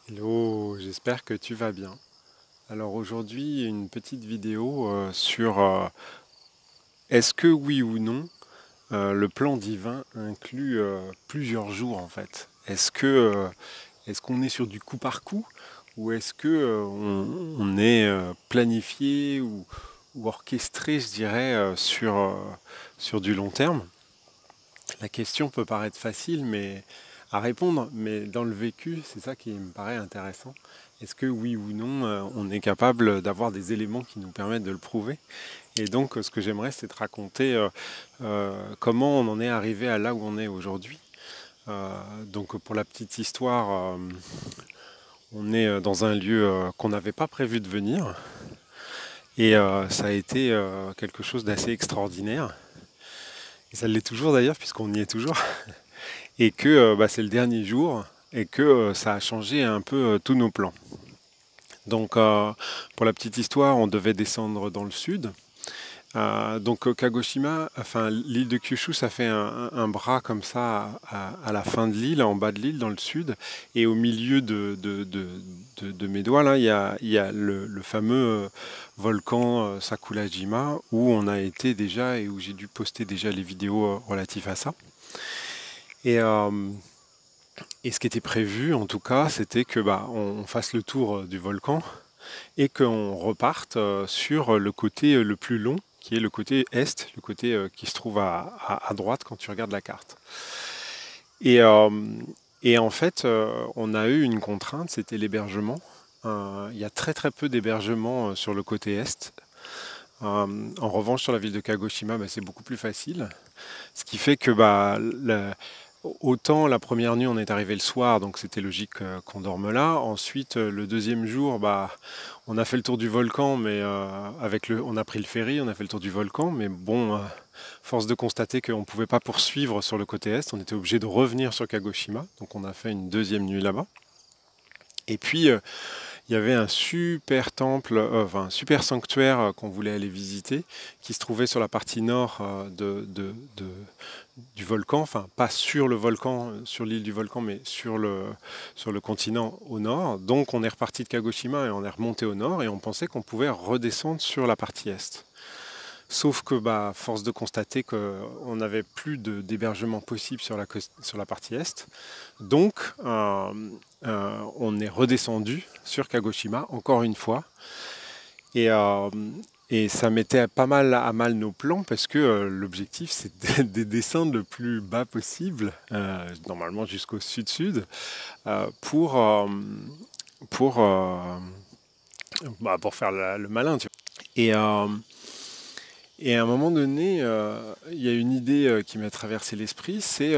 Hello, j'espère que tu vas bien. Alors aujourd'hui, une petite vidéo sur est-ce que oui ou non le plan divin inclut plusieurs jours en fait. Est-ce qu'on est sur du coup par coup ou est-ce que on est planifié ou orchestré, je dirais, sur du long terme? La question peut paraître facile à répondre, mais dans le vécu, c'est ça qui me paraît intéressant. Est-ce que oui ou non, on est capable d'avoir des éléments qui nous permettent de le prouver? Et donc, ce que j'aimerais, c'est te raconter comment on en est arrivé à là où on est aujourd'hui. Donc, pour la petite histoire, on est dans un lieu qu'on n'avait pas prévu de venir, et ça a été quelque chose d'assez extraordinaire. Et ça l'est toujours d'ailleurs, puisqu'on y est toujours. Et que c'est le dernier jour et que ça a changé un peu tous nos plans. Donc pour la petite histoire, on devait descendre dans le sud. Donc Kagoshima, enfin l'île de Kyushu, ça fait un bras comme ça à la fin de l'île, en bas de l'île, dans le sud. Et au milieu de mes doigts, là, il y a le fameux volcan Sakulajima, où on a été déjà et où j'ai dû poster déjà les vidéos relatives à ça. Et, euh, Et ce qui était prévu, en tout cas, c'était que on fasse le tour du volcan et qu'on reparte sur le côté le plus long, qui est le côté est, le côté qui se trouve à droite quand tu regardes la carte. Et, euh, et en fait, on a eu une contrainte, c'était l'hébergement. Il y a très très peu d'hébergement sur le côté est. En revanche, sur la ville de Kagoshima, c'est beaucoup plus facile. Ce qui fait que autant la première nuit on est arrivé le soir, donc c'était logique qu'on dorme là. Ensuite, le deuxième jour, on a fait le tour du volcan, mais on a pris le ferry, on a fait le tour du volcan, mais bon, force de constater qu'on ne pouvait pas poursuivre sur le côté est, on était obligé de revenir sur Kagoshima, donc on a fait une deuxième nuit là-bas. Et puis il y avait un super temple, enfin un super sanctuaire qu'on voulait aller visiter, qui se trouvait sur la partie nord du volcan, enfin pas sur le volcan, sur l'île du volcan, mais sur le continent au nord. Donc on est reparti de Kagoshima et on est remonté au nord et on pensait qu'on pouvait redescendre sur la partie est. Sauf que, force de constater qu'on n'avait plus d'hébergement possible sur la partie est. Donc, on est redescendu sur Kagoshima, encore une fois. Et, euh, et ça mettait pas mal à mal nos plans parce que l'objectif, c'est de descendre le plus bas possible, normalement jusqu'au sud-sud, euh, pour, euh, pour, euh, pour faire le malin. Tu vois. Et à un moment donné, il y a une idée qui m'a traversé l'esprit, c'est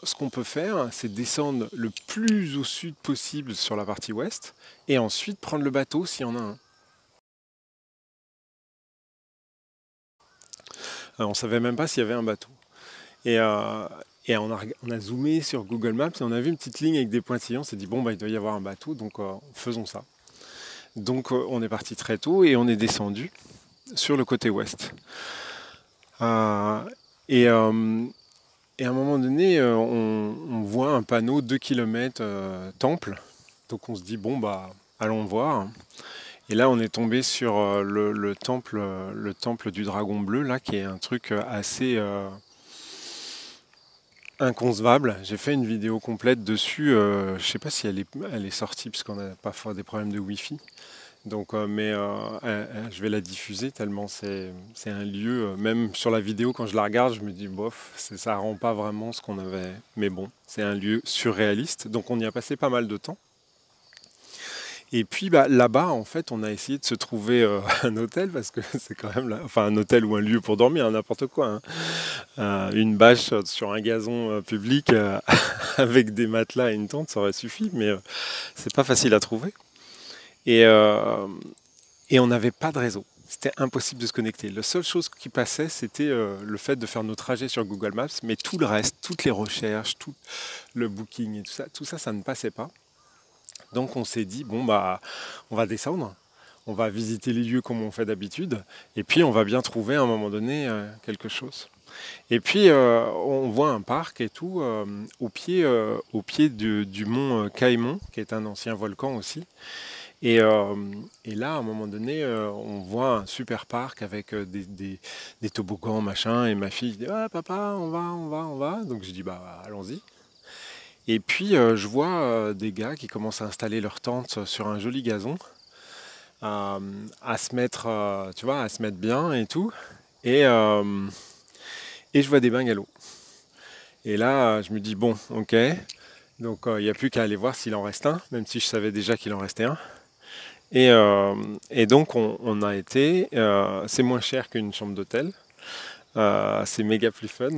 ce qu'on peut faire, c'est descendre le plus au sud possible sur la partie ouest, et ensuite prendre le bateau s'il y en a un. On ne savait même pas s'il y avait un bateau. Et, euh, et on a zoomé sur Google Maps et on a vu une petite ligne avec des pointillants. On s'est dit, bon, il doit y avoir un bateau, donc faisons ça. Donc on est parti très tôt et on est descendu sur le côté ouest. Euh, et, euh, Et à un moment donné, on voit un panneau 2 km temple. Donc on se dit, bon, allons voir. Et là, on est tombé sur le temple du dragon bleu, là, qui est un truc assez inconcevable. J'ai fait une vidéo complète dessus. Je ne sais pas si elle est sortie, parce qu'on a parfois des problèmes de Wi-Fi. Donc, je vais la diffuser tellement c'est un lieu, même sur la vidéo quand je la regarde, je me dis bof, ça rend pas vraiment ce qu'on avait. Mais bon, c'est un lieu surréaliste, donc on y a passé pas mal de temps. Et puis là-bas, en fait, on a essayé de se trouver un hôtel parce que c'est quand même, enfin un hôtel ou un lieu pour dormir, hein, n'importe quoi. Hein. Une bâche sur un gazon public avec des matelas et une tente, ça aurait suffi, mais c'est pas facile à trouver. Et, euh, Et on n'avait pas de réseau. C'était impossible de se connecter. La seule chose qui passait, c'était le fait de faire nos trajets sur Google Maps, mais tout le reste, toutes les recherches, tout le booking et tout ça, ça ne passait pas. Donc on s'est dit, bon, on va descendre, on va visiter les lieux comme on fait d'habitude, et puis on va bien trouver à un moment donné quelque chose. Et puis on voit un parc et tout au pied du mont Caïmon, qui est un ancien volcan aussi. Et, euh, et là, à un moment donné, on voit un super parc avec des toboggans, machin, et ma fille dit ah papa, on va. Donc je dis bah allons-y. Et puis je vois des gars qui commencent à installer leur tente sur un joli gazon, à se mettre, tu vois, à se mettre bien et tout. Et, euh, et je vois des bungalows. Et là, je me dis bon, ok. Donc il n'y a plus qu'à aller voir s'il en reste un, même si je savais déjà qu'il en restait un. Et, euh, et donc on a été, c'est moins cher qu'une chambre d'hôtel, c'est méga plus fun.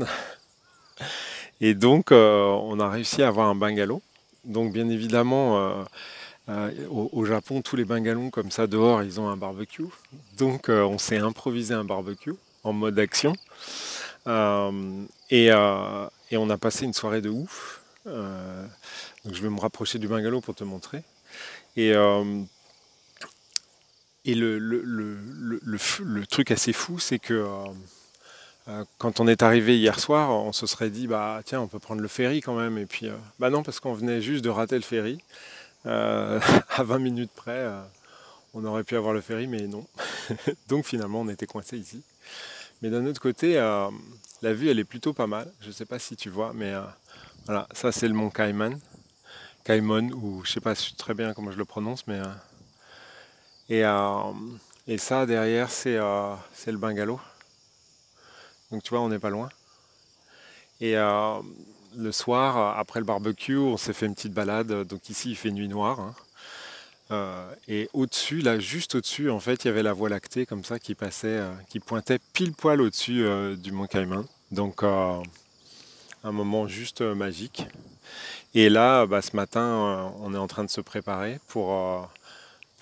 Et donc on a réussi à avoir un bungalow. Donc bien évidemment, au Japon, tous les bungalows comme ça dehors, ils ont un barbecue. Donc on s'est improvisé un barbecue en mode action. Et on a passé une soirée de ouf. Donc je vais me rapprocher du bungalow pour te montrer. Et, euh, et le truc assez fou, c'est que quand on est arrivé hier soir, on se serait dit, bah tiens, on peut prendre le ferry quand même. Et puis, bah non, parce qu'on venait juste de rater le ferry. À 20 minutes près, on aurait pu avoir le ferry, mais non. Donc finalement, on était coincé ici. Mais d'un autre côté, la vue, elle est plutôt pas mal. Je ne sais pas si tu vois, mais voilà, ça c'est le mont Caïman. Caïmon, ou je sais pas très bien comment je le prononce, mais et, euh, et ça derrière c'est le bungalow. Donc tu vois, on n'est pas loin. Et le soir, après le barbecue, on s'est fait une petite balade. Donc ici, il fait nuit noire, hein. Et au-dessus, là, juste au-dessus, en fait, il y avait la Voie lactée comme ça qui passait, qui pointait pile poil au-dessus du mont Caïman. Donc un moment juste magique. Et là, bah, ce matin, on est en train de se préparer pour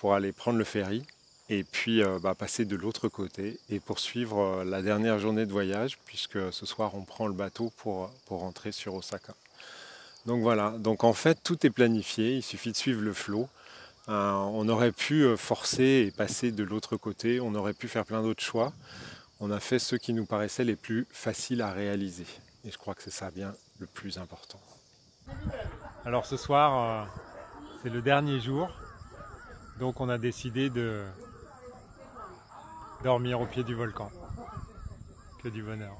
aller prendre le ferry et puis bah, passer de l'autre côté et poursuivre la dernière journée de voyage, puisque ce soir on prend le bateau pour rentrer sur Osaka. Donc voilà, donc en fait tout est planifié, il suffit de suivre le flot. On aurait pu forcer et passer de l'autre côté, on aurait pu faire plein d'autres choix. On a fait ceux qui nous paraissaient les plus faciles à réaliser. Et je crois que c'est ça bien le plus important. Alors ce soir, c'est le dernier jour, donc on a décidé de dormir au pied du volcan. Que du bonheur.